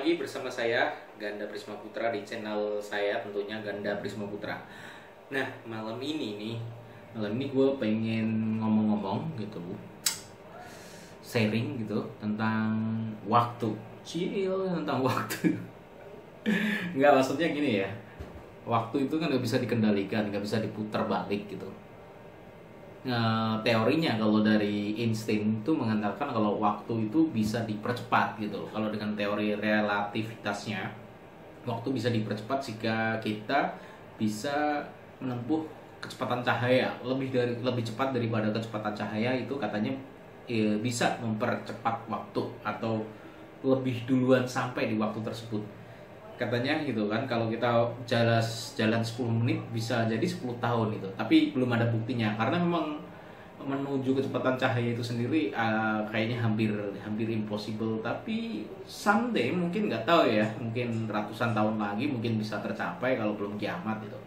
lagi bersama saya Ganda Prisma Putra di channel saya, tentunya Ganda Prisma Putra. Nah, malam ini gue pengen ngomong-ngomong gitu, sharing gitu tentang waktu. Tentang waktu. Nggak, maksudnya gini ya, waktu itu kan nggak bisa dikendalikan, nggak bisa diputar balik gitu. Nah, teorinya kalau dari Einstein itu mengatakan kalau waktu itu bisa dipercepat gitu. Kalau dengan teori relativitasnya, waktu bisa dipercepat jika kita bisa menempuh kecepatan cahaya lebih cepat daripada kecepatan cahaya. Itu katanya bisa mempercepat waktu atau lebih duluan sampai di waktu tersebut. Katanya gitu kan, kalau kita jalan 10 menit bisa jadi 10 tahun itu. Tapi belum ada buktinya karena memang menuju kecepatan cahaya itu sendiri kayaknya hampir impossible. Tapi someday, mungkin nggak tahu ya, mungkin ratusan tahun lagi mungkin bisa tercapai kalau belum kiamat itu.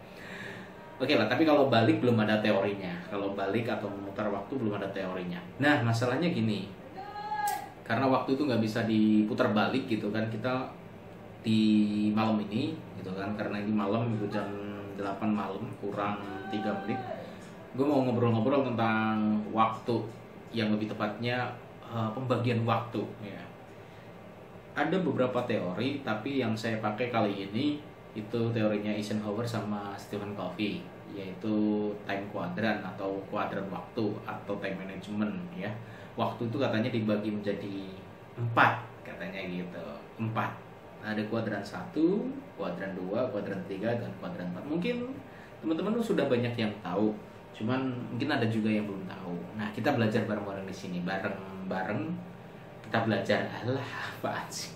Oke lah, tapi kalau balik belum ada teorinya. Kalau balik atau memutar waktu belum ada teorinya. Nah, masalahnya gini, karena waktu itu nggak bisa diputar balik gitu kan, kita di malam ini gitu kan, karena ini malam itu jam 8 malam kurang 3 menit, gue mau ngobrol-ngobrol tentang waktu, yang lebih tepatnya pembagian waktu ya. Ada beberapa teori, tapi yang saya pakai kali ini itu teorinya Eisenhower sama Stephen Covey, yaitu time quadrant atau kuadran waktu atau time management ya. Waktu itu katanya dibagi menjadi 4, katanya gitu, 4. Ada kuadran 1, kuadran 2, kuadran 3, dan kuadran 4. Mungkin teman-teman sudah banyak yang tahu, cuman mungkin ada juga yang belum tahu. Nah, kita belajar bareng-bareng di sini, bareng-bareng kita belajar. Alah, apaan sih?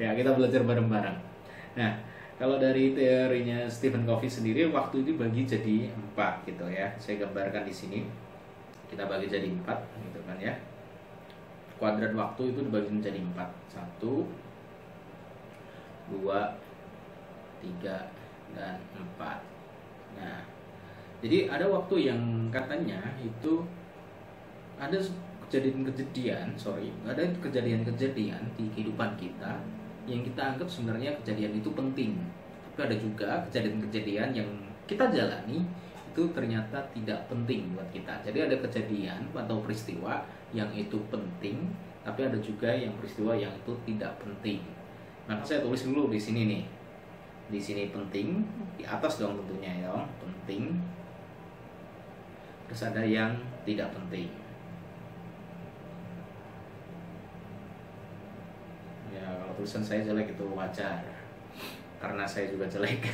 Ya, kita belajar bareng-bareng. Nah, kalau dari teorinya Stephen Covey sendiri, waktu itu dibagi jadi 4 gitu ya. Saya gambarkan di sini. Kita bagi jadi 4 gitu kan ya. Kuadran waktu itu dibagi menjadi 4. 1, 2, 3, dan 4. Nah, jadi ada waktu yang katanya itu ada kejadian-kejadian di kehidupan kita yang kita anggap sebenarnya kejadian itu penting. Tapi ada juga kejadian-kejadian yang kita jalani itu ternyata tidak penting buat kita. Jadi ada kejadian atau peristiwa yang itu penting, tapi ada juga yang peristiwa yang itu tidak penting. Maka saya tulis dulu di sini nih. Di sini penting, di atas dong tentunya ya, penting. Terus ada yang tidak penting. Ya, kalau tulisan saya jelek itu wajar, karena saya juga jelek.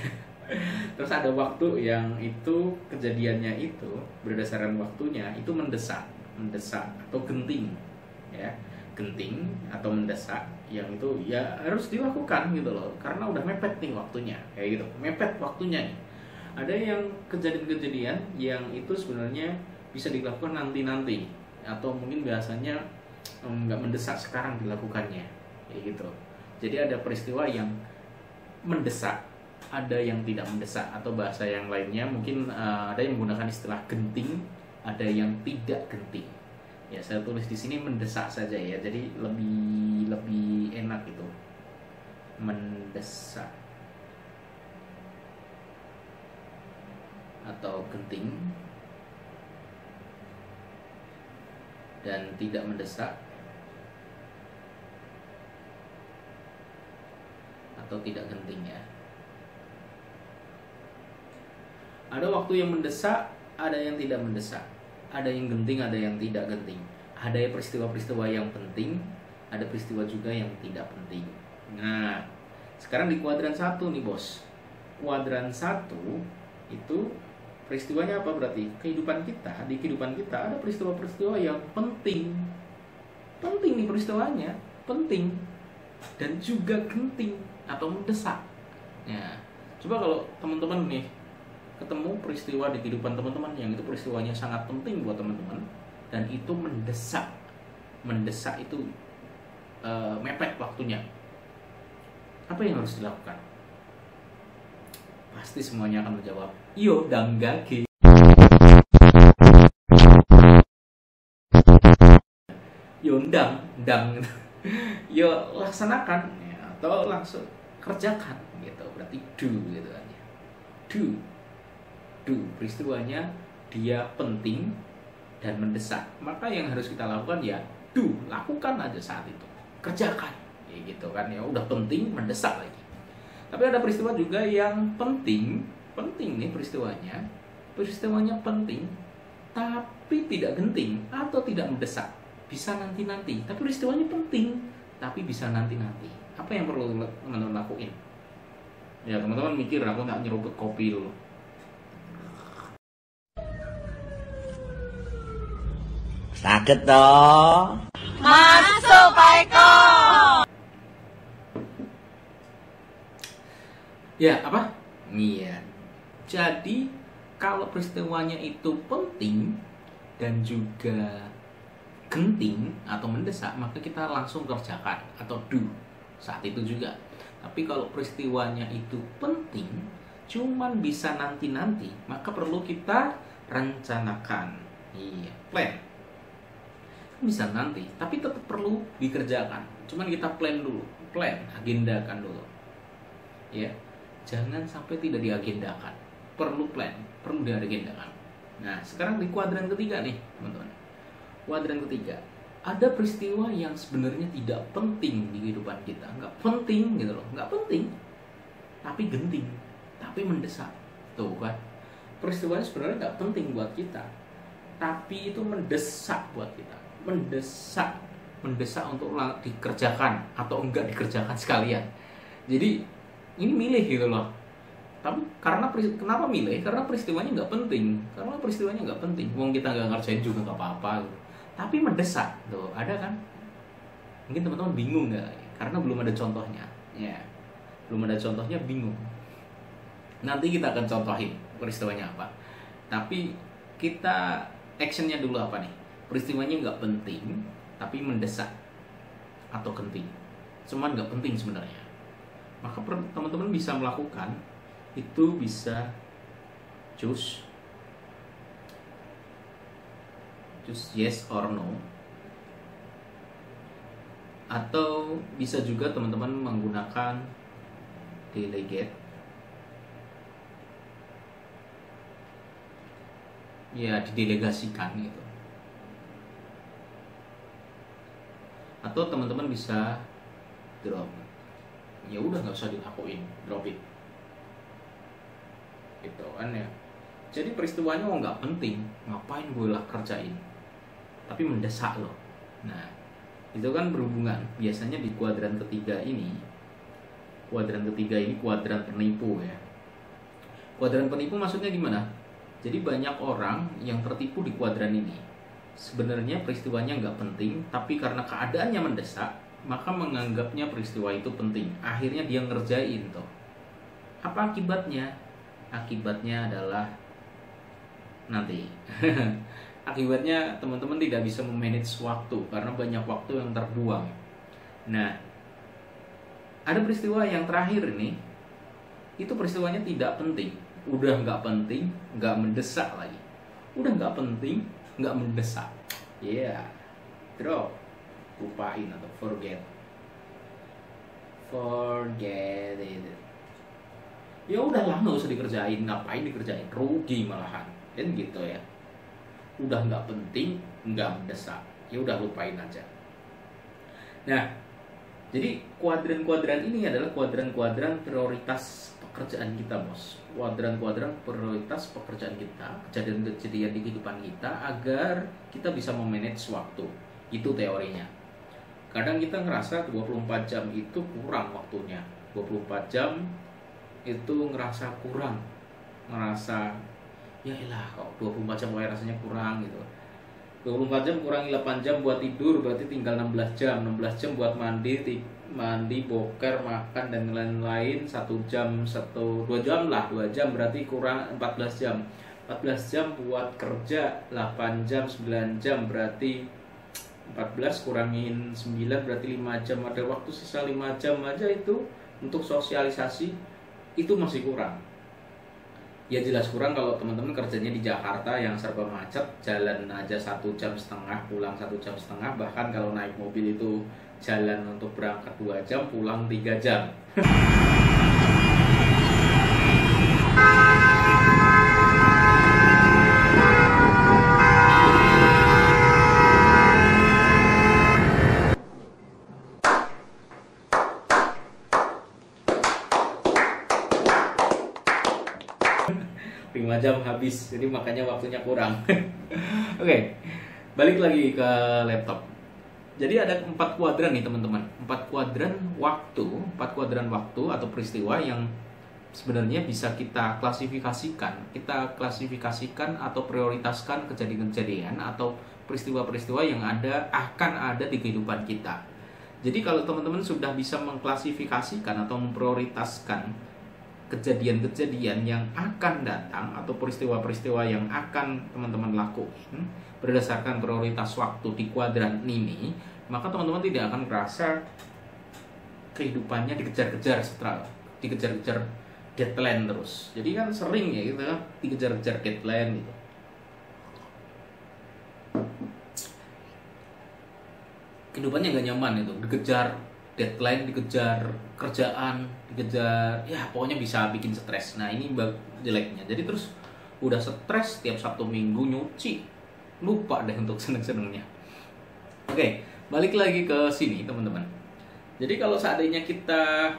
Terus ada waktu yang itu kejadiannya itu berdasarkan waktunya itu mendesak atau genting ya. Genting atau mendesak yang itu ya harus dilakukan gitu loh, karena udah mepet nih waktunya, kayak gitu, mepet waktunya nih. Ada yang kejadian-kejadian yang itu sebenarnya bisa dilakukan nanti atau mungkin biasanya nggak mendesak sekarang dilakukannya, kayak gitu. Jadi ada peristiwa yang mendesak, ada yang tidak mendesak, atau bahasa yang lainnya mungkin ada yang menggunakan istilah genting, ada yang tidak genting. Ya, saya tulis di sini mendesak saja ya, jadi lebih enak itu, mendesak atau genting, dan tidak mendesak atau tidak genting ya. Ada waktu yang mendesak, ada yang tidak mendesak. Ada yang genting, ada yang tidak genting. Ada peristiwa-peristiwa yang penting, ada peristiwa juga yang tidak penting. Nah, sekarang di kuadran 1 nih bos. Kuadran 1 itu peristiwanya apa berarti? Kehidupan kita, di kehidupan kita ada peristiwa-peristiwa yang penting. Penting nih peristiwanya, penting. Dan juga genting atau mendesak. Ya, coba kalau teman-teman nih ketemu peristiwa di kehidupan teman-teman yang itu peristiwanya sangat penting buat teman-teman dan itu mendesak itu mepet waktunya, apa yang harus dilakukan? Pasti semuanya akan menjawab, iyo danggake. Yo ndang yo laksanakan ya, atau langsung kerjakan gitu. Berarti do gitu kan ya. Do peristiwanya dia penting dan mendesak, maka yang harus kita lakukan ya lakukan aja saat itu, kerjakan ya gitu kan ya. Udah penting, mendesak lagi. Tapi ada peristiwa juga yang penting nih peristiwanya penting tapi tidak genting atau tidak mendesak, bisa nanti-nanti. Tapi peristiwanya penting tapi bisa nanti-nanti. Apa yang perlu teman-teman lakuin? Ya teman-teman mikir, aku nggak nyeruput kopi dulu. Sakit toh. Masuk Pak Eko. Ya apa? Iya. Jadi kalau peristiwanya itu penting dan juga genting atau mendesak, maka kita langsung kerjakan atau do saat itu juga. Tapi kalau peristiwanya itu penting cuman bisa nanti-nanti, maka perlu kita rencanakan. Iya, plan. Bisa nanti, tapi tetap perlu dikerjakan. Cuman kita plan dulu, agendakan dulu. Ya, jangan sampai tidak diagendakan. Perlu plan, perlu diagendakan. Nah, sekarang di kuadran ketiga nih, teman-teman. Kuadran ketiga, ada peristiwa yang sebenarnya tidak penting di kehidupan kita, nggak penting gitu loh, nggak penting, tapi genting, tapi mendesak. Tuh kan, peristiwanya sebenarnya nggak penting buat kita, tapi itu mendesak buat kita. Mendesak untuk dikerjakan atau enggak dikerjakan sekalian. Jadi ini milih gitu loh. Tapi kenapa milih? Karena peristiwanya nggak penting. Wong kita nggak ngerjain juga nggak apa-apa gitu. Tapi mendesak tuh, ada kan? Mungkin teman-teman bingung nggak? Karena belum ada contohnya. Ya, belum ada contohnya, bingung. Nanti kita akan contohin peristiwanya apa. Tapi kita actionnya dulu apa nih? Peristiwanya nggak penting, tapi mendesak atau genting. Cuman nggak penting sebenarnya. Maka teman-teman bisa melakukan itu, bisa choose yes or no, atau bisa juga teman-teman menggunakan delegate. Ya, didelegasikan gitu. Atau teman-teman bisa drop. Ya udah, nggak usah dilakuin, drop it. Gitu kan ya. Jadi peristiwanya nggak penting, ngapain gue lah kerjain? Tapi mendesak loh. Nah, itu kan berhubungan. Biasanya di kuadran ketiga ini kuadran penipu ya. Kuadran penipu maksudnya gimana? Jadi banyak orang yang tertipu di kuadran ini. Sebenarnya peristiwanya nggak penting, tapi karena keadaannya mendesak, maka menganggapnya peristiwa itu penting. Akhirnya dia ngerjain toh. Apa akibatnya? Akibatnya adalah nanti. Akibatnya teman-teman tidak bisa memanage waktu karena banyak waktu yang terbuang. Nah, ada peristiwa yang terakhir ini, itu peristiwanya tidak penting. Udah nggak penting, nggak mendesak lagi. Udah nggak penting, nggak mendesak. Yeah, drop, lupain atau forget it. Ya udahlah, nggak usah dikerjain. Ngapain dikerjain? Rugi malahan, kan gitu ya. Udah nggak penting, nggak mendesak. Ya udah, lupain aja. Nah, jadi kuadran-kuadran ini adalah kuadran-kuadran prioritas pekerjaan kita, bos. Kuadran-kuadran prioritas pekerjaan kita, kejadian-kejadian di kehidupan kita, agar kita bisa memanage waktu. Itu teorinya. Kadang kita ngerasa 24 jam itu kurang waktunya. 24 jam itu ngerasa kurang. Ngerasa, ya elah kok 24 jam kayak rasanya kurang gitu. 24 jam kurangi 8 jam buat tidur, berarti tinggal 16 jam. 16 jam buat mandi, boker, makan dan lain-lain, 1 jam, 2 jam lah, 2 jam berarti kurang 14 jam. 14 jam buat kerja, 8 jam, 9 jam berarti 14 kurangin 9 berarti 5 jam. Ada waktu sisa 5 jam aja itu untuk sosialisasi, itu masih kurang. Ya jelas kurang kalau teman-teman kerjanya di Jakarta yang serba macet, jalan aja 1,5 jam, pulang 1,5 jam, bahkan kalau naik mobil itu jalan untuk berangkat 2 jam, pulang 3 jam. Lima jam habis, jadi makanya waktunya kurang. Oke, balik lagi ke laptop. Jadi ada 4 kuadran nih teman-teman, 4 kuadran waktu atau peristiwa yang sebenarnya bisa kita klasifikasikan atau prioritaskan kejadian-kejadian atau peristiwa-peristiwa yang akan ada di kehidupan kita. Jadi kalau teman-teman sudah bisa mengklasifikasikan atau memprioritaskan kejadian-kejadian yang akan datang atau peristiwa-peristiwa yang akan teman-teman lakuin berdasarkan prioritas waktu di kuadran ini, maka teman-teman tidak akan merasa kehidupannya dikejar-kejar deadline terus. Jadi kan sering ya gitu, dikejar-kejar deadline gitu. Kehidupannya gak nyaman itu, dikejar deadline, dikejar kerjaan, dikejar, ya pokoknya bisa bikin stres. Nah ini jeleknya. Jadi terus udah stres tiap Sabtu Minggu nyuci, lupa deh untuk seneng-senengnya. Oke, balik lagi ke sini teman-teman. Jadi kalau seandainya kita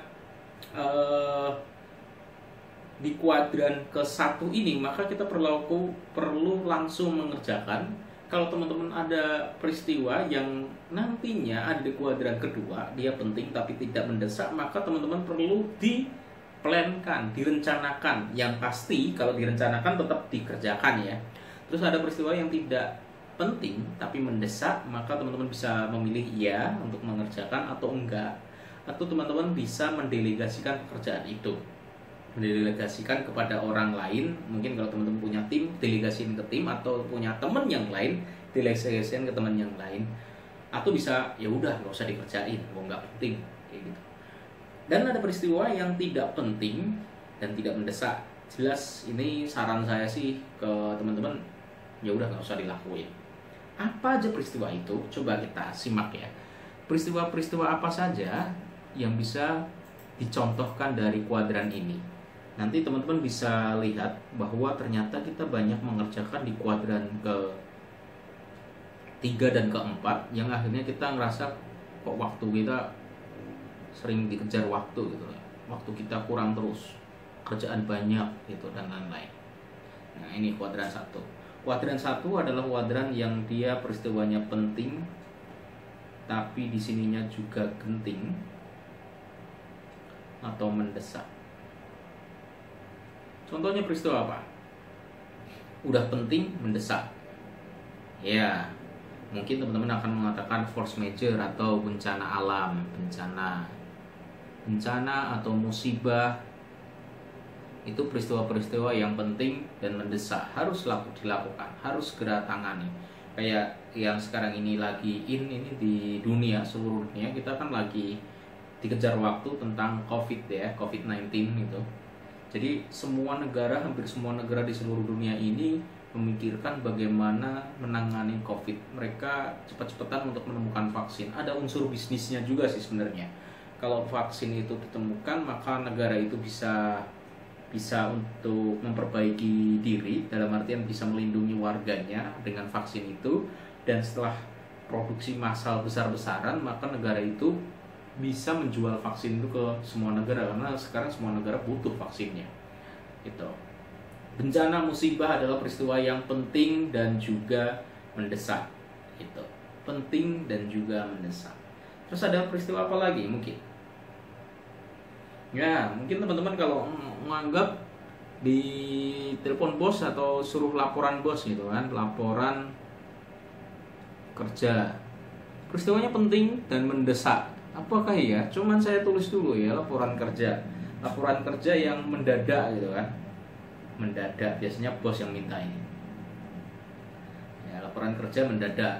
di kuadran ke-1 ini, maka kita perlu langsung mengerjakan. Kalau teman-teman ada peristiwa yang nantinya ada di kuadran kedua, dia penting tapi tidak mendesak, maka teman-teman perlu diplankan, direncanakan. Yang pasti kalau direncanakan tetap dikerjakan ya. Terus ada peristiwa yang tidak penting tapi mendesak, maka teman-teman bisa memilih ya untuk mengerjakan atau enggak. Atau teman-teman bisa mendelegasikan pekerjaan itu, mendelegasikan kepada orang lain. Mungkin kalau teman-teman punya tim, delegasiin ke tim, atau punya teman yang lain, delegasiin ke teman yang lain. Atau bisa ya udah nggak usah dikerjain, nggak penting kayak gitu. Dan ada peristiwa yang tidak penting dan tidak mendesak. Jelas ini saran saya sih ke teman-teman, ya udah nggak usah dilakuin. Apa aja peristiwa itu? Coba kita simak ya. Peristiwa-peristiwa apa saja yang bisa dicontohkan dari kuadran ini. Nanti teman-teman bisa lihat bahwa ternyata kita banyak mengerjakan di kuadran ke-3 dan ke-4 yang akhirnya kita ngerasa kok waktu kita sering dikejar waktu gitu. Waktu kita kurang terus, kerjaan banyak gitu dan lain-lain. Nah, ini kuadran 1. Kuadran 1 adalah kuadran yang dia peristiwanya penting tapi di sininya juga genting atau mendesak. Contohnya peristiwa apa? Udah penting, mendesak. Ya, mungkin teman-teman akan mengatakan force majeure atau bencana alam, bencana atau musibah. Itu peristiwa-peristiwa yang penting dan mendesak, harus dilakukan, harus segera tangani. Kayak yang sekarang ini lagi ini di dunia, seluruh dunia kita kan lagi dikejar waktu tentang COVID-19 gitu. Jadi hampir semua negara di seluruh dunia ini memikirkan bagaimana menangani COVID. Mereka cepat-cepatan untuk menemukan vaksin. Ada unsur bisnisnya juga sih sebenarnya. Kalau vaksin itu ditemukan, maka negara itu bisa untuk memperbaiki diri, dalam artian bisa melindungi warganya dengan vaksin itu. Dan setelah produksi massal besar-besaran, maka negara itu bisa menjual vaksin itu ke semua negara, karena sekarang semua negara butuh vaksinnya. Gitu. Bencana musibah adalah peristiwa yang penting dan juga mendesak. Gitu. Penting dan juga mendesak. Terus ada peristiwa apa lagi mungkin? Ya, mungkin teman-teman kalau menganggap di telepon bos atau suruh laporan bos gitu kan, laporan kerja. Peristiwanya penting dan mendesak. Apakah ya? Cuman saya tulis dulu ya, laporan kerja yang mendadak gitu kan. Mendadak, biasanya bos yang minta ini. Ya, laporan kerja mendadak.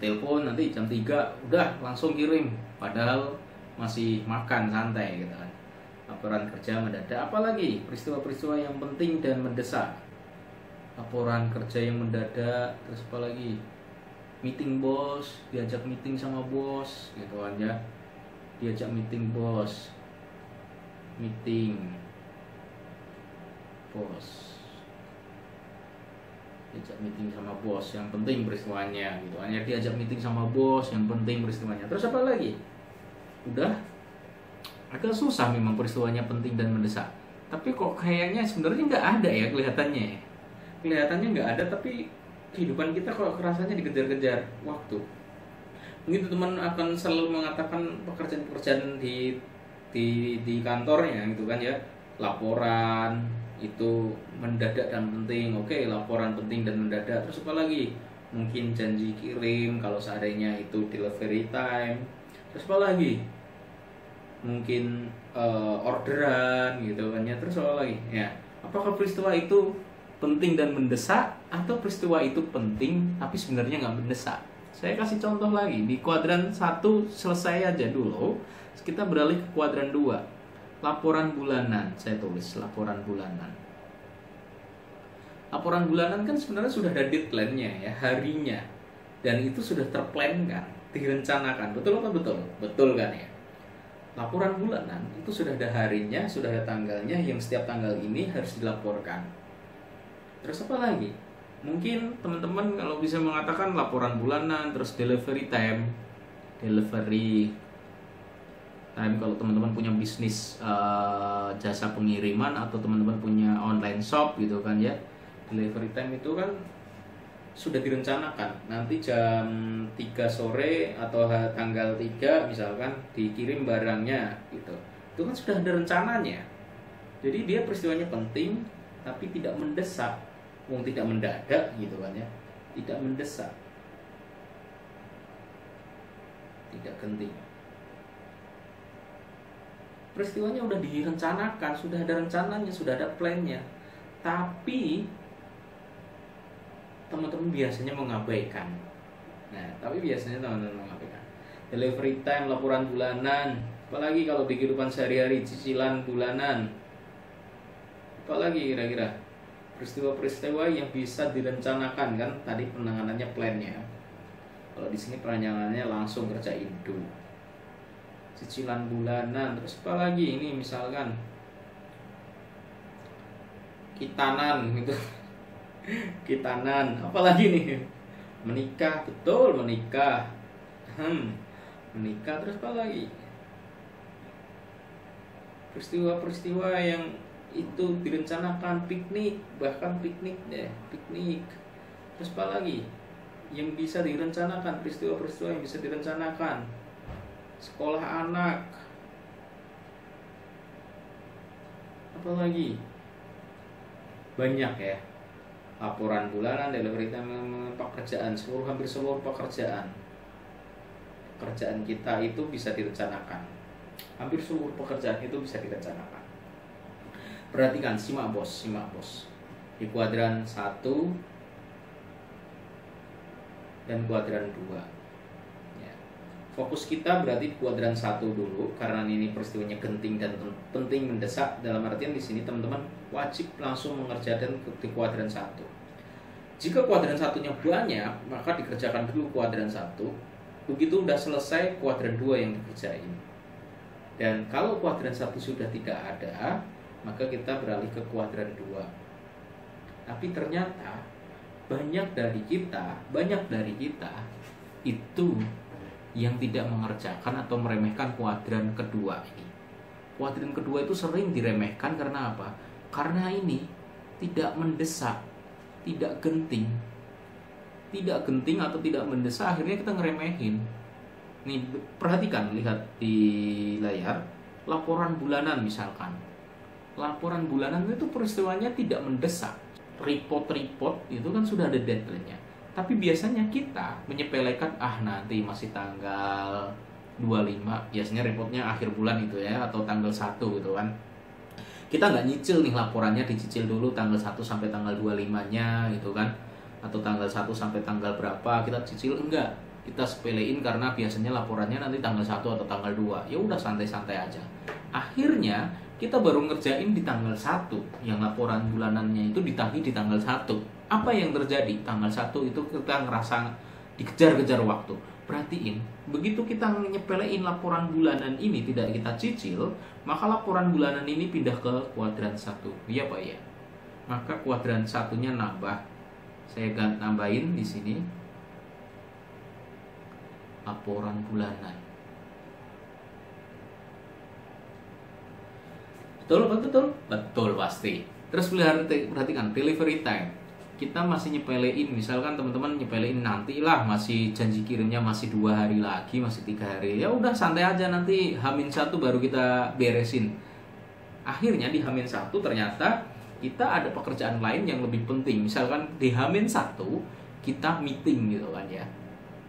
Telepon nanti jam 3 udah langsung kirim, padahal masih makan santai gitu kan. laporan kerja mendadak. Apalagi peristiwa-peristiwa yang penting dan mendesak. Laporan kerja yang mendadak, terus apalagi meeting bos, diajak meeting sama bos gitu kan ya. Diajak meeting bos. Meeting bos. Diajak meeting sama bos yang penting peristiwanya gitu. Hanya diajak meeting sama bos yang penting peristiwanya. Terus apa lagi? Udah agak susah memang peristiwanya penting dan mendesak. Tapi kok kayaknya sebenarnya nggak ada ya kelihatannya. Kelihatannya nggak ada, tapi kehidupan kita kok kerasanya dikejar-kejar waktu. Mungkin teman akan selalu mengatakan pekerjaan-pekerjaan di kantornya gitu kan ya. Laporan itu mendadak dan penting. Oke, laporan penting dan mendadak. Terus apa lagi? Mungkin janji kirim kalau seandainya itu delivery time. Terus apa lagi? Mungkin orderan gitu kan ya. Terus apa lagi? Ya, apakah peristiwa itu penting dan mendesak atau peristiwa itu penting tapi sebenarnya nggak mendesak? Saya kasih contoh lagi. Di kuadran 1 selesai aja dulu. Kita beralih ke kuadran 2. Laporan bulanan, saya tulis laporan bulanan. Laporan bulanan kan sebenarnya sudah ada deadline-nya ya, harinya. Dan itu sudah terplan kan, direncanakan. Betul apa betul? Betul kan ya? Laporan bulanan itu sudah ada harinya, sudah ada tanggalnya, yang setiap tanggal ini harus dilaporkan. Terus apa lagi? Mungkin teman-teman kalau bisa mengatakan laporan bulanan, terus delivery time. Delivery time kalau teman-teman punya bisnis jasa pengiriman atau teman-teman punya online shop gitu kan ya. Delivery time itu kan sudah direncanakan. Nanti jam 3 sore atau tanggal 3 misalkan dikirim barangnya gitu. Itu kan sudah ada rencananya. Jadi dia peristiwanya penting tapi tidak mendesak. Wong tidak mendadak gitu kan ya. Tidak mendesak. Tidak genting. Peristiwanya udah direncanakan, sudah ada rencananya, sudah ada plannya. Tapi teman-teman biasanya mengabaikan. Nah, tapi biasanya teman-teman mengabaikan. Delivery time, laporan bulanan, apalagi kalau di kehidupan sehari-hari, cicilan bulanan. Apalagi kira-kira peristiwa-peristiwa yang bisa direncanakan kan? Tadi penanganannya plannya. Kalau di sini perencanaan langsung kerjain dulu. Cicilan bulanan, terus apa lagi ini misalkan kitanan gitu. Kitanan, apalagi nih? Menikah, betul menikah. Menikah, terus apa lagi? Peristiwa-peristiwa yang itu direncanakan, piknik, bahkan piknik deh, piknik. Terus apa lagi? Yang bisa direncanakan, peristiwa-peristiwa yang bisa direncanakan. Sekolah anak. Apalagi? Banyak ya. Laporan bulanan, delivery time, pekerjaan, hampir seluruh pekerjaan. Pekerjaan kita itu bisa direncanakan. Hampir seluruh pekerjaan itu bisa direncanakan. Perhatikan, simak bos. Di kuadran 1 dan kuadran 2. Fokus kita berarti di kuadran 1 dulu karena ini peristiwanya genting dan penting mendesak. Dalam artian di sini teman-teman wajib langsung mengerjakan di kuadran 1. Jika kuadran 1-nya banyak, maka dikerjakan dulu kuadran 1. Begitu udah selesai kuadran 2 yang dikerjain. Dan kalau kuadran 1 sudah tidak ada, maka kita beralih ke kuadran 2. Tapi ternyata banyak dari kita itu yang tidak mengerjakan atau meremehkan kuadran kedua ini. Kuadran kedua itu sering diremehkan karena apa? Karena ini tidak mendesak, tidak genting. Tidak genting atau tidak mendesak, akhirnya kita ngeremehin. Nih, perhatikan, lihat di layar, laporan bulanan misalkan. Laporan bulanan itu peristiwanya tidak mendesak. Report itu kan sudah ada deadline-nya. Tapi biasanya kita menyepelekan, nanti masih tanggal 25. Biasanya reportnya akhir bulan itu ya, atau tanggal 1 gitu kan. Kita nggak nyicil nih laporannya, dicicil dulu tanggal 1 sampai tanggal 25-nya gitu kan. Atau tanggal 1 sampai tanggal berapa kita cicil, enggak. Kita sepelein karena biasanya laporannya nanti tanggal 1 atau tanggal 2. Ya udah santai-santai aja. Akhirnya kita baru ngerjain di tanggal 1, yang laporan bulanannya itu ditagih di tanggal 1. Apa yang terjadi? Tanggal 1 itu kita ngerasa dikejar-kejar waktu. Perhatiin, begitu kita nyepelein laporan bulanan ini tidak kita cicil, maka laporan bulanan ini pindah ke kuadran 1. Iya Pak ya? Maka kuadran 1-nya nambah. Saya nambahin di sini laporan bulanan. Betul pasti. Terus perhatikan delivery time. Kita masih nyepelein, misalkan teman-teman nyepelein nantilah, masih janji kirimnya masih 2 hari lagi, masih 3 hari. Ya udah santai aja, nanti H-1 baru kita beresin. Akhirnya di H-1 ternyata kita ada pekerjaan lain yang lebih penting. Misalkan di H-1 kita meeting gitu kan ya.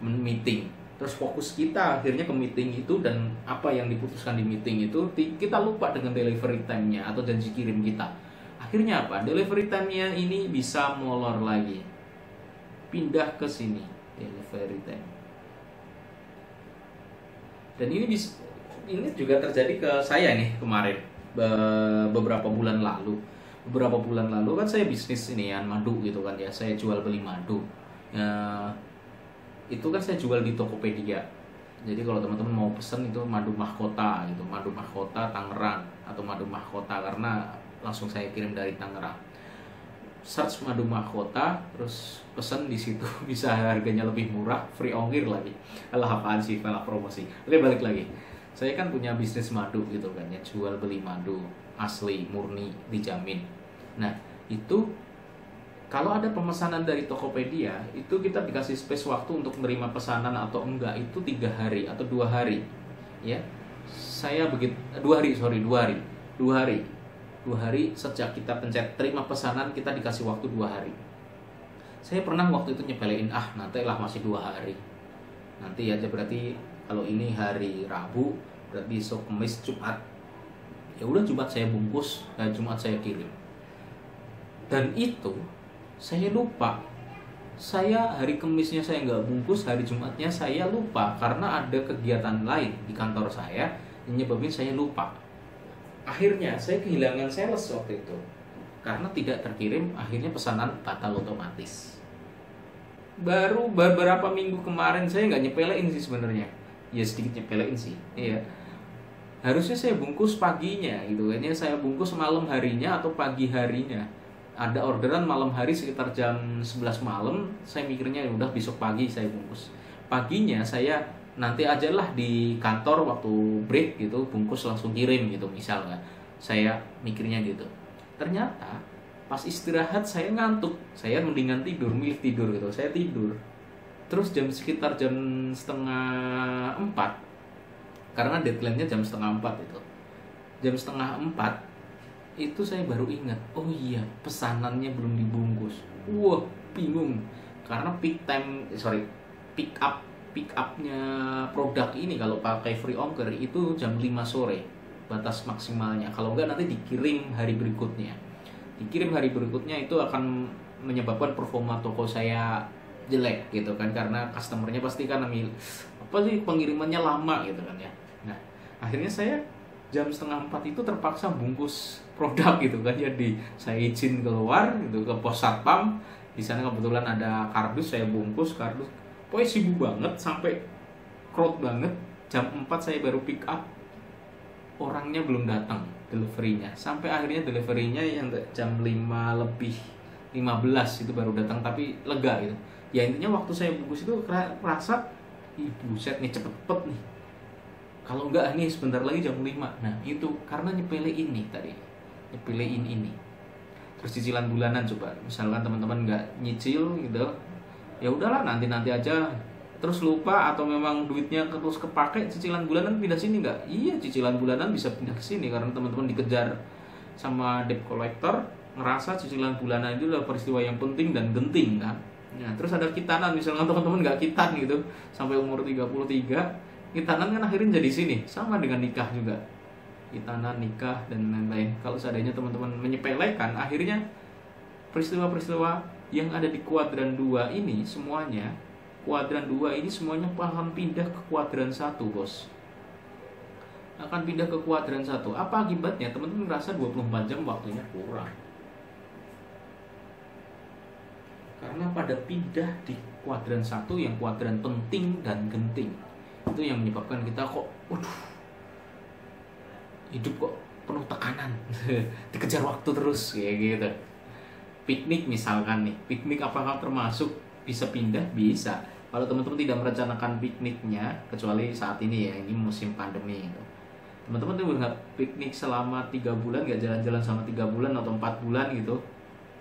Meeting. Terus fokus kita akhirnya ke meeting itu, dan apa yang diputuskan di meeting itu kita lupa dengan delivery time-nya atau janji kirim kita. Akhirnya apa? Delivery time-nya ini bisa molor lagi. Pindah ke sini delivery time. Dan ini juga terjadi ke saya nih kemarin, beberapa bulan lalu. Beberapa bulan lalu kan saya bisnis ini ya, madu gitu kan ya. Saya jual beli madu. Itu kan saya jual di Tokopedia. Jadi kalau teman-teman mau pesen itu madu mahkota gitu, madu mahkota Tangerang atau madu mahkota, karena langsung saya kirim dari Tangerang. Search madu mahkota, terus pesen di situ bisa harganya lebih murah, free ongkir lagi. Alah apaan sih, malah promosi. Oke, balik lagi. Saya kan punya bisnis madu gitu kan ya, jual beli madu asli, murni, dijamin. Nah, itu kalau ada pemesanan dari Tokopedia, itu kita dikasih space waktu untuk menerima pesanan atau enggak itu 3 hari atau 2 hari. Ya. Saya begitu 2 hari sejak kita pencet terima pesanan, kita dikasih waktu 2 hari. Saya pernah waktu itu nyepelein, nantilah masih 2 hari. Nanti aja, berarti kalau ini hari Rabu, berarti besok Kamis, Jumat. Ya udah, Jumat saya bungkus dan Jumat saya kirim. Dan itu saya lupa. Saya hari Kamisnya saya nggak bungkus, hari Jumatnya saya lupa karena ada kegiatan lain di kantor saya yang nyebabin saya lupa. Akhirnya saya kehilangan sales waktu itu karena tidak terkirim. Akhirnya pesanan batal otomatis. Baru beberapa minggu kemarin saya nggak nyepelein sih sebenarnya. Ya sedikit nyepelein sih. Iya. Harusnya saya bungkus paginya gitu. Kayaknya saya bungkus malam harinya atau pagi harinya. Ada orderan malam hari sekitar jam 11 malam, saya mikirnya udah besok pagi saya bungkus. Paginya saya nanti aja lah di kantor waktu break gitu, bungkus langsung kirim gitu misalnya. Saya mikirnya gitu. Ternyata pas istirahat saya ngantuk, saya mendingan tidur, milih tidur gitu. Saya tidur. Terus sekitar jam 3:30, karena deadline-nya jam 3:30 itu. Jam 3:30 itu saya baru ingat, oh iya pesanannya belum dibungkus. Wah, bingung. Karena pick upnya produk ini kalau pakai free ongkir itu jam 5 sore batas maksimalnya. Kalau enggak nanti dikirim hari berikutnya. Dikirim hari berikutnya itu akan menyebabkan performa toko saya jelek gitu kan, karena customernya pasti kan pengirimannya lama gitu kan ya. Nah, akhirnya saya jam 3:30 itu terpaksa bungkus produk gitu kan, jadi saya izin keluar gitu ke pos satpam. Di sana kebetulan ada kardus, saya bungkus kardus. Pokoknya sibuk banget sampai crowd banget. Jam 4 saya baru pick up, orangnya belum datang deliverynya. Sampai akhirnya deliverynya yang jam 5:15 itu baru datang, tapi lega gitu. Ya intinya waktu saya bungkus itu merasa, buset nih cepet nih. Kalau enggak nih sebentar lagi jam 5. Nah itu karena nyepelein nih tadi. Nyepelein ini. Terus cicilan bulanan coba. Misalkan teman-teman enggak nyicil gitu, ya udahlah nanti aja. Terus lupa atau memang duitnya terus kepake, cicilan bulanan pindah sini enggak? Iya, cicilan bulanan bisa pindah ke sini karena teman-teman dikejar sama debt collector, ngerasa cicilan bulanan itu adalah peristiwa yang penting dan genting kan. Nah, terus ada kitanan, misalnya teman-teman enggak kitan gitu sampai umur 33, kitanan kan akhirnya jadi sini, sama dengan nikah juga. Kitanan, nikah, dan lain-lain. Kalau seandainya teman-teman menyepelekan, akhirnya peristiwa-peristiwa yang ada di kuadran 2 ini semuanya, kuadran 2 ini semuanya akan pindah ke kuadran 1, bos. akan pindah ke kuadran 1. Apa akibatnya? Teman-teman merasa 24 jam waktunya kurang. Karena pada pindah di kuadran 1 yang kuadran penting dan genting, itu yang menyebabkan kita kok hidup kok penuh tekanan. Dikejar waktu terus kayak gitu. Piknik misalkan nih, piknik apakah termasuk bisa pindah? Bisa. Kalau teman-teman tidak merencanakan pikniknya, kecuali saat ini ya, ini musim pandemi gitu. Teman-teman tuh nggak piknik selama 3 bulan, nggak jalan-jalan selama 3 bulan atau 4 bulan gitu,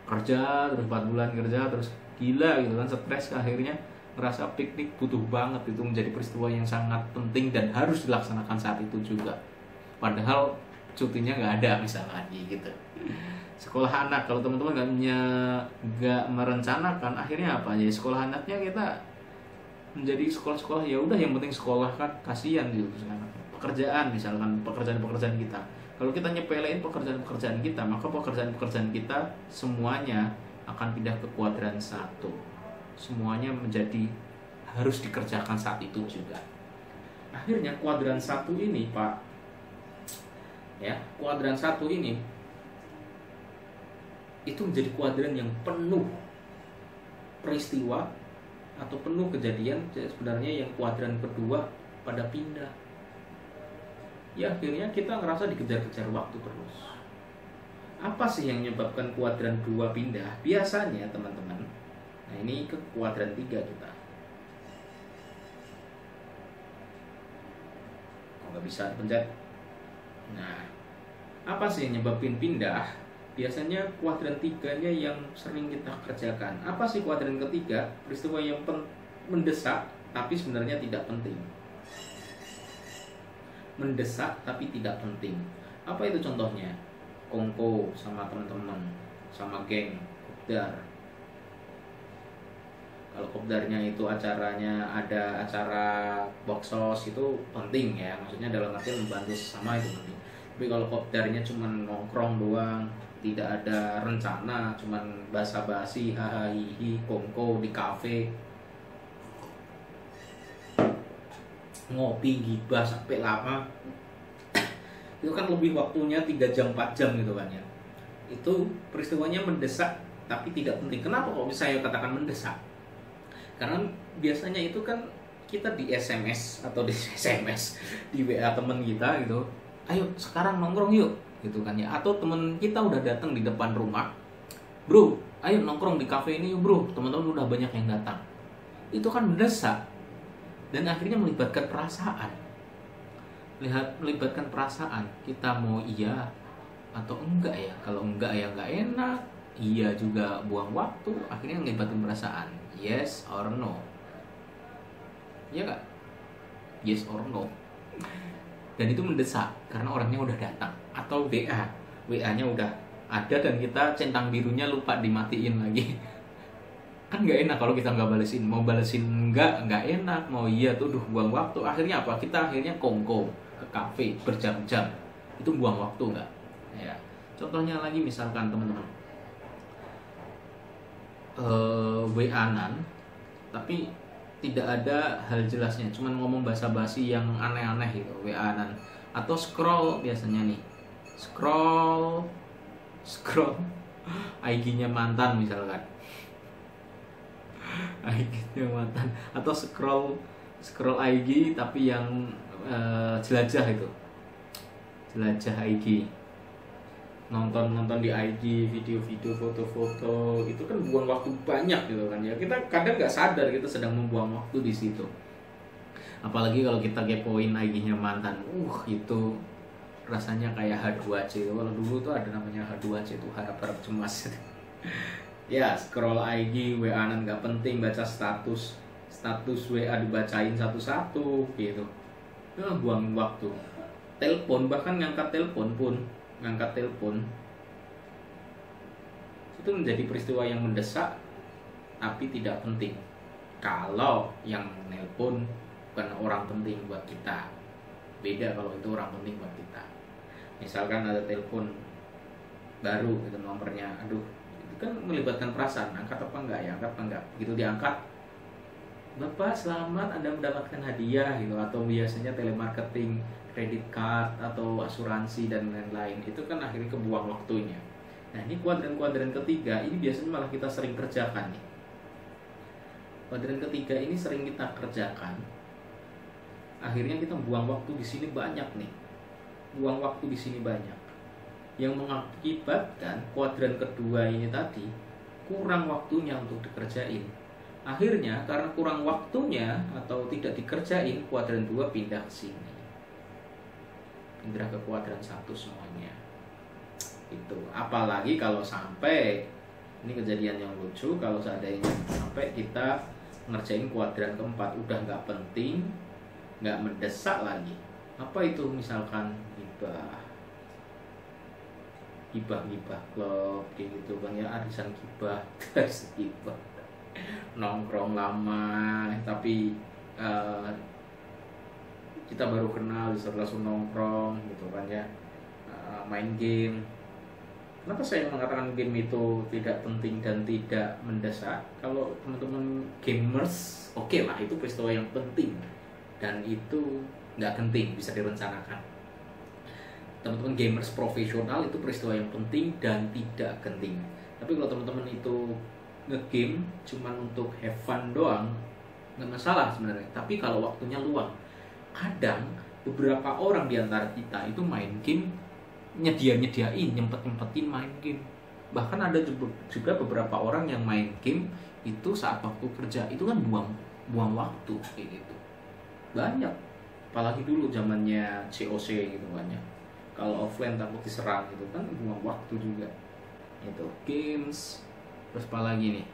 kerja terus 4 bulan kerja terus gila gitu kan, stres, akhirnya merasa piknik butuh banget, itu menjadi peristiwa yang sangat penting dan harus dilaksanakan saat itu juga, padahal cutinya nggak ada misalnya gitu. Sekolah anak, kalau teman-teman nggak merencanakan, akhirnya apa ya, sekolah anaknya kita menjadi sekolah-sekolah ya udah yang penting sekolah kan, kasihan gitu. Pekerjaan misalkan, pekerjaan kita, kalau kita nyepelein pekerjaan kita, maka pekerjaan kita semuanya akan pindah ke kuadran 1. Semuanya menjadi harus dikerjakan saat itu juga. Akhirnya kuadran 1 ini Pak, ya kuadran 1 ini itu menjadi kuadran yang penuh peristiwa atau penuh kejadian. Sebenarnya yang kuadran kedua pada pindah, ya akhirnya kita ngerasa dikejar-kejar waktu terus. Apa sih yang menyebabkan kuadran 2 pindah? Biasanya teman-teman, nah ini ke kuadran 3 kita. Kok nggak bisa pencet? Nah, apa sih yang nyebabin pindah? Biasanya kuadran 3-nya yang sering kita kerjakan. Apa sih kuadran ketiga? Peristiwa yang mendesak tapi sebenarnya tidak penting. Mendesak tapi tidak penting. Apa itu contohnya? Kongko sama teman-teman, sama geng, kopdar. Kalau kopdarnya itu acaranya ada acara boxos, itu penting ya, maksudnya dalam artian membantu sama, itu penting. Tapi kalau kopdarnya cuma nongkrong doang, tidak ada rencana, cuman basa-basi, hahaha, kongko di kafe, ngopi gibah sampai lama, itu kan lebih waktunya 3 jam 4 jam gitu kan ya. Itu peristiwanya mendesak tapi tidak penting. Kenapa kok bisa saya katakan mendesak? Karena biasanya itu kan kita di SMS atau di SMS di WA teman kita gitu, ayo sekarang nongkrong yuk gitu kan ya. Atau teman kita udah datang di depan rumah, bro ayo nongkrong di kafe ini yuk bro, teman-teman udah banyak yang datang. Itu kan mendesak dan akhirnya melibatkan perasaan. Melibatkan perasaan, kita mau iya atau enggak ya. Kalau enggak ya enggak enak, iya juga buang waktu, akhirnya melibatkan perasaan, yes or no, ya enggak, yes or no. Dan itu mendesak karena orangnya udah datang. Atau WA-nya udah ada dan kita centang birunya lupa dimatiin lagi. Kan nggak enak kalau kita nggak balesin. Mau balesin nggak enak, mau iya tuh buang waktu. Akhirnya apa? Kita akhirnya kongko ke kafe berjam-jam, itu buang waktu nggak ya. Contohnya lagi misalkan teman-teman WA-an tapi tidak ada hal jelasnya, cuman ngomong basa-basi yang aneh-aneh gitu, WA-an. Atau scroll, biasanya nih scroll IG-nya mantan misalkan, IG-nya mantan. Atau scroll IG tapi yang jelajah itu, jelajah IG, nonton di IG, video-video, foto-foto, itu kan buang waktu banyak gitu kan ya. Kita kadang nggak sadar kita sedang membuang waktu di situ. Apalagi kalau kita kepoin IG-nya mantan, itu rasanya kayak H2C. Kalau dulu tuh ada namanya H2C, itu harap-harap cemas. Ya, scroll IG, WA-an nggak penting, baca status WA dibacain satu-satu gitu. Buang waktu. Telepon, bahkan ngangkat telepon itu menjadi peristiwa yang mendesak tapi tidak penting kalau yang nelpon bukan orang penting buat kita. Beda kalau itu orang penting buat kita. Misalkan ada telepon baru gitu, nomornya, aduh, itu kan melibatkan perasaan, angkat apa enggak. Begitu diangkat, Bapak selamat Anda mendapatkan hadiah gitu. Atau biasanya telemarketing, kredit card atau asuransi dan lain-lain, itu kan akhirnya kebuang waktunya. Nah ini kuadran ketiga ini biasanya malah kita sering kerjakan nih. Kuadran ketiga ini sering kita kerjakan, akhirnya kita buang waktu di sini banyak nih, buang waktu di sini banyak, yang mengakibatkan kuadran kedua ini tadi kurang waktunya untuk dikerjain. Akhirnya karena kurang waktunya atau tidak dikerjain, kuadran 2 pindah ke sini, pindah ke kuadran 1 semuanya. Itu apalagi kalau sampai, ini kejadian yang lucu, kalau seandainya sampai kita ngerjain kuadran keempat udah nggak penting, nggak mendesak lagi. Apa itu? Misalkan hibah klub kayak gitu kan ya, arisan hibah hibah nongkrong lama tapi kita baru kenal bisa langsung nongkrong gitu kan ya, main game. Kenapa saya mengatakan game itu tidak penting dan tidak mendesak? Kalau teman-teman gamers, oke lah, itu peristiwa yang penting dan itu nggak genting, bisa direncanakan. Teman-teman gamers profesional itu peristiwa yang penting dan tidak genting. Tapi kalau teman-teman itu nge-game cuman untuk have fun doang, nggak masalah sebenarnya. Tapi kalau waktunya luang, kadang beberapa orang di antara kita itu main game nyediain, nyempetin main game. Bahkan ada juga beberapa orang yang main game itu saat waktu kerja, itu kan buang waktu kayak gitu. Banyak, apalagi dulu zamannya COC gitu kan ya. Kalau offline takut diserang gitu kan, buang waktu juga. Itu games. Terus apa lagi nih?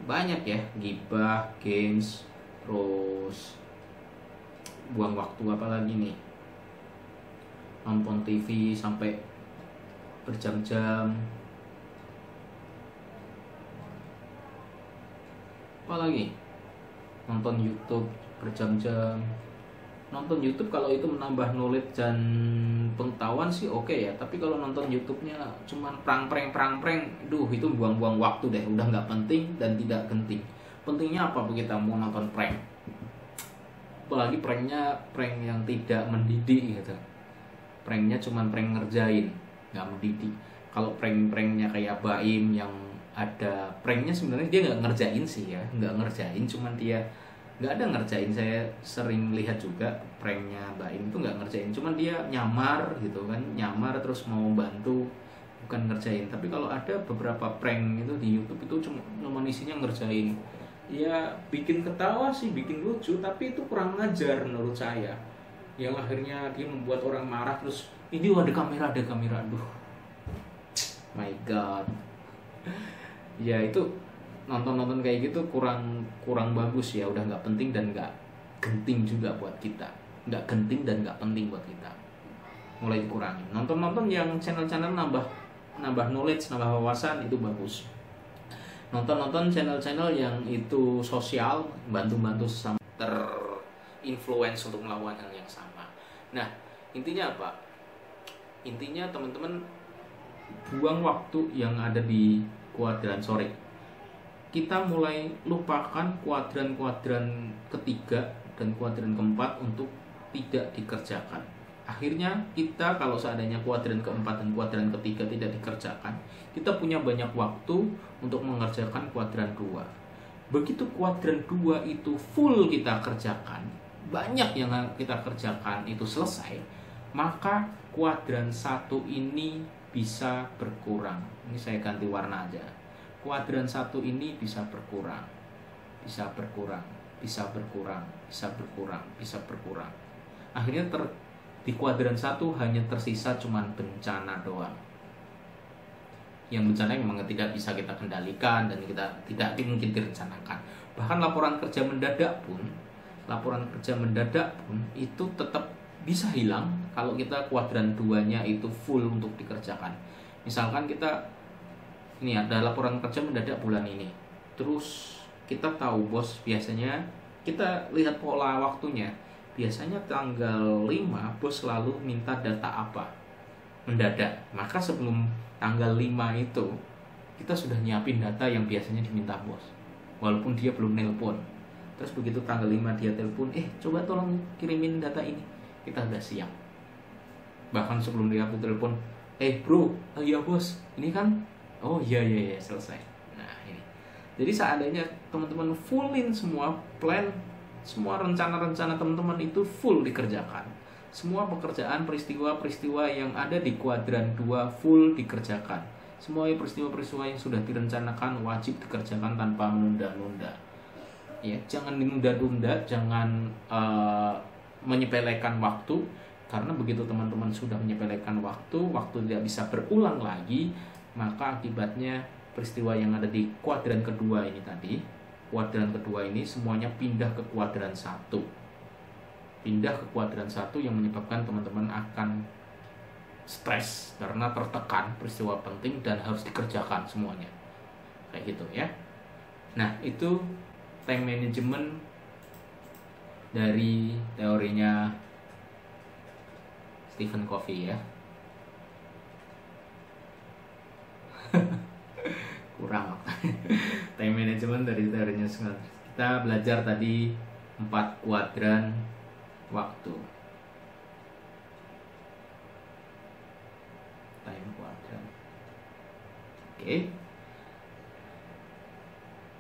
Banyak ya, gibah, games, terus buang waktu apa lagi nih? Nonton TV sampai berjam-jam. Apa lagi? Nonton YouTube berjam-jam. Nonton YouTube kalau itu menambah knowledge dan pengetahuan sih oke ya. Tapi kalau nonton YouTube-nya cuman prang-preng, duh itu buang-buang waktu deh. Udah nggak penting dan tidak genting. Pentingnya apa kita mau nonton prank? Apalagi pranknya prank yang tidak mendidik gitu. Pranknya cuman prank ngerjain, nggak mendidik. Kalau prank-pranknya kayak Baim yang ada pranknya sebenarnya dia nggak ngerjain sih ya, nggak ngerjain, cuman dia nggak ada ngerjain. Saya sering lihat juga pranknya Baim itu nggak ngerjain, cuman dia nyamar gitu kan, nyamar terus mau bantu, bukan ngerjain. Tapi kalau ada beberapa prank itu di YouTube itu cuma isinya ngerjain, ya bikin ketawa sih, bikin lucu, tapi itu kurang ajar menurut saya. Yang akhirnya dia membuat orang marah, terus ini ada kamera, aduh, my god. Ya itu nonton kayak gitu kurang bagus ya, udah nggak penting dan nggak genting juga buat kita, nggak genting dan nggak penting buat kita. Mulai dikurangi. Nonton yang channel-channel nambah knowledge, nambah wawasan, itu bagus. Nonton channel-channel yang itu sosial, bantu sesama, terinfluence untuk melakukan hal yang sama. Nah, intinya apa? Intinya teman-teman buang waktu yang ada di kuadran sore. Kita mulai lupakan kuadran ketiga dan kuadran keempat untuk tidak dikerjakan. Akhirnya kita kalau seandainya kuadran keempat dan kuadran ketiga tidak dikerjakan, kita punya banyak waktu untuk mengerjakan kuadran 2. Begitu kuadran 2 itu full kita kerjakan, banyak yang kita kerjakan itu selesai, maka kuadran 1 ini bisa berkurang. Ini saya ganti warna aja. Kuadran 1 ini bisa berkurang. Akhirnya di kuadran 1 hanya tersisa cuman bencana doang. Yang bencana memang tidak bisa kita kendalikan dan kita tidak mungkin direncanakan. Bahkan laporan kerja mendadak pun itu tetap bisa hilang kalau kita kuadran 2-nya itu full untuk dikerjakan. Misalkan ini ada laporan kerja mendadak bulan ini, terus kita tahu bos biasanya, kita lihat pola waktunya, biasanya tanggal 5 bos selalu minta data apa mendadak. Maka sebelum tanggal 5 itu kita sudah nyiapin data yang biasanya diminta bos, walaupun dia belum nelpon. Terus begitu tanggal 5 dia telepon, coba tolong kirimin data ini, kita udah siap. Bahkan sebelum dia telepon, bro, iya bos, ini kan, oh iya selesai. Nah ini, jadi seandainya teman-teman fullin semua plan, semua rencana-rencana teman-teman itu full dikerjakan, semua pekerjaan peristiwa-peristiwa yang ada di kuadran 2 full dikerjakan, semua peristiwa-peristiwa yang sudah direncanakan wajib dikerjakan tanpa menunda-nunda. Ya, jangan ditunda-tunda, jangan menyepelekan waktu. Karena begitu teman-teman sudah menyepelekan waktu tidak bisa berulang lagi, maka akibatnya peristiwa yang ada di kuadran kedua ini tadi, kuadran kedua ini semuanya pindah ke kuadran 1. Pindah ke kuadran 1 yang menyebabkan teman-teman akan stres karena tertekan peristiwa penting dan harus dikerjakan semuanya. Kayak gitu ya. Nah, itu time management dari teorinya Stephen Covey ya. Kurang time management dari teorinya. Kita belajar tadi 4 kuadran waktu. Time quadrant. Oke.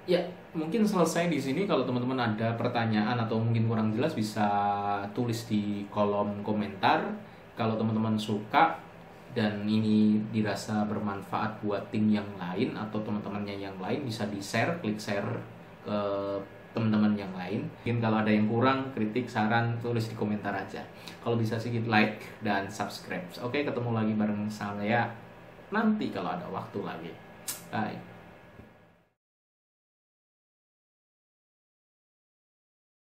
Ya, mungkin selesai di sini. Kalau teman-teman ada pertanyaan atau mungkin kurang jelas bisa tulis di kolom komentar. Kalau teman-teman suka dan ini dirasa bermanfaat buat tim yang lain atau teman-temannya yang lain, bisa di-share, klik share ke teman-teman yang lain. Mungkin kalau ada yang kurang, kritik, saran, tulis di komentar aja. Kalau bisa sedikit like dan subscribe. Oke, ketemu lagi bareng saya nanti kalau ada waktu lagi. Bye.